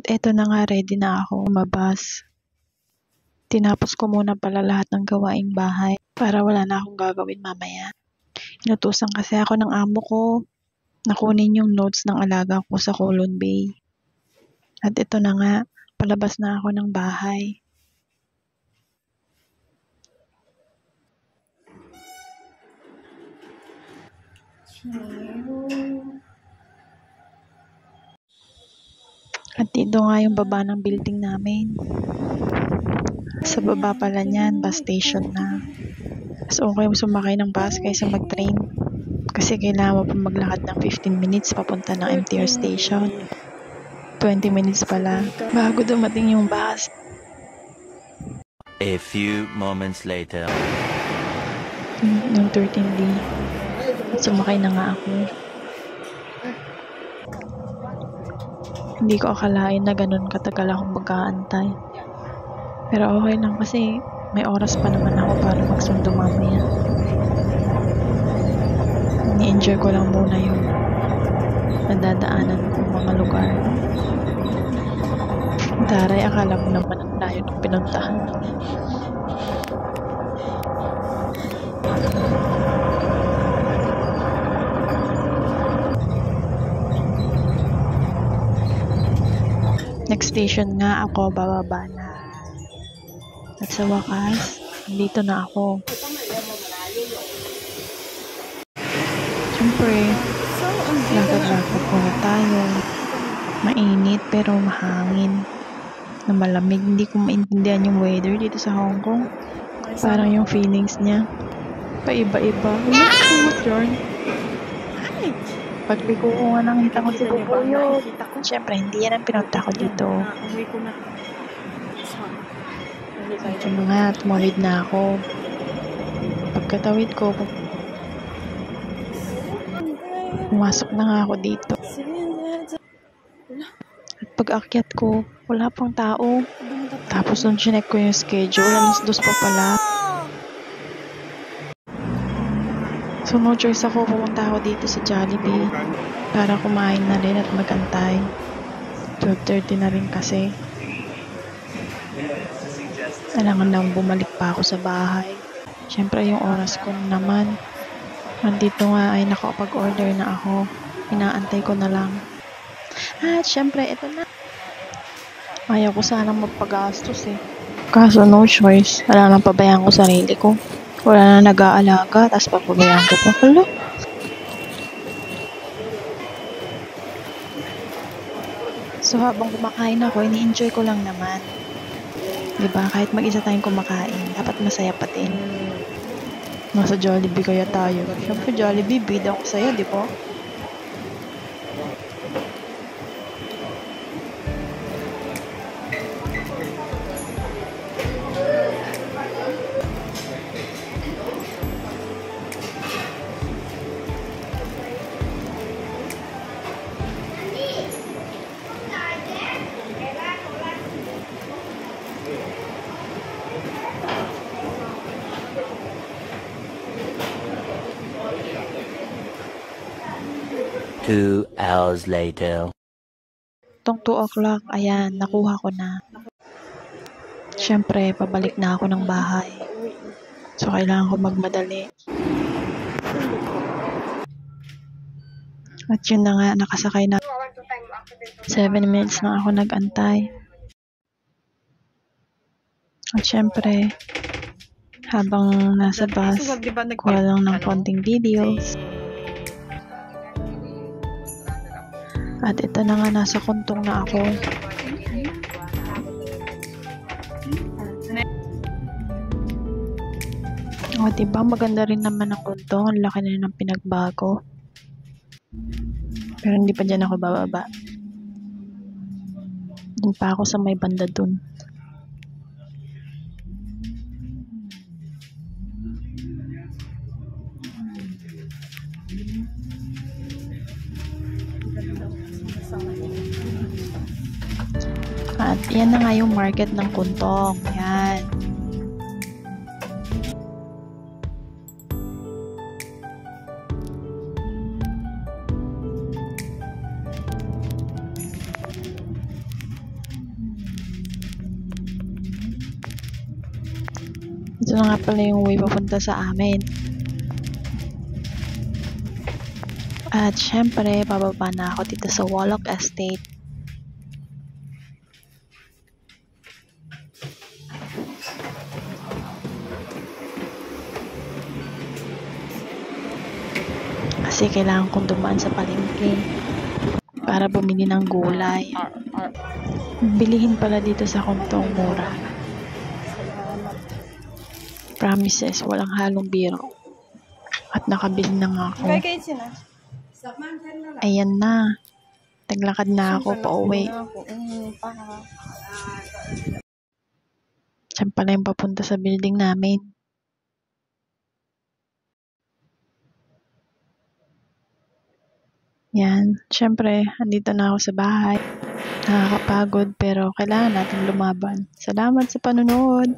eto na nga, ready na ako lumabas. Tinapos ko muna pala lahat ng gawaing bahay para wala na akong gagawin mamaya. Inutusan kasi ako ng amo ko na kunin yung notes ng alaga ko sa Colon Bay. At ito na nga, palabas na ako ng bahay. At dito nga yung baba ng building namin. Sa baba pala niyan, bus station na. Mas okay sumakay ng bus kaysa mag-train. Kasi kailangan mo pa maglakad ng 15 minutes papunta ng MTR station. 20 minutes pala bago dumating yung bus. A few moments later. Nung 13D, sumakay na nga ako. Hindi ko akalain na ganun katagal akong mag-aantay. Pero okay lang kasi may oras pa naman ako para magsundo mamaya. Ni-enjoy ko lang muna yung nadadaanan kong mga lugar. Taray, akala mo naman ang layo ng pinuntahan. Next station nga ako, bababa na. At sa wakas, dito na ako. Siyempre, lakad-lakad muna tayo. Mainit pero mahangin. Na malamig. Hindi ko maintindihan yung weather dito sa Hong Kong. Parang yung feelings niya. Paiba-iba. What yun? Pagliko ko nga nakita ko si Bubuyog. Siyempre, hindi yan ang pinunta ko dito. Ito na nga, tumawid na ako. Pagkatawid ko, pumasok na nga ako dito. At pag-akyat ko, wala pang tao. Tapos nung chinek ko yung schedule, alas 2 pa pala. So no choice ako, pumunta ako dito sa Jollibee para kumain na rin at magantay. 12:30 na rin kasi. Kailangan lang bumalik pa ako sa bahay. Siyempre yung oras ko naman. Nandito nga ay nakapag-order na ako. Inaantay ko na lang. At siyempre ito na. Ayaw ko sanang magpagastos eh. Kaso no choice. Wala nang pabayaan ko sarili ko. Wala na nag-aalaga, tapos papabayaan ko pa. Hala. So habang kumakain ako, ini-enjoy ko lang naman. Diba? Kahit mag-isa tayong kumakain, dapat masaya pa din. Nasa Jollibee kaya tayo. Siyempre Jollibee, bida ko sa'yo, di ba? Two hours later. Tong 2 o'clock, ayan, nakuha ko na. Siyempre, pabalik na ako ng bahay. So, kailangan ko magmadali. At yun na nga, nakasakay na. 7 minutes na ako nag-antay. At siyempre, habang nasa bus, kuha lang ng konting videos. At ito na nga, nasa kuntong na ako. O, diba? Maganda rin naman ang kuntong. Ang laki na ng pinagbago. Pero hindi pa dyan ako bababa. Doon pa ako sa may banda dun. At yan na nga yung market ng Kuntong. Yan. Ito na nga pala yung way papunta sa amin. At syempre, bababa na ako dito sa Wallach Estate. Kasi kailangan kong dumaan sa palengke para bumili ng gulay. Bilihin pala dito sa Kuntong mura. Promises, walang halong biro. At nakabili na nga ako. Ayan na. Taglakad na ako pa uwi. Diyan pala yung papunta sa building namin. Yan. Siyempre, andito na ako sa bahay. Nakakapagod pero kailangan natin lumaban. Salamat sa panonood.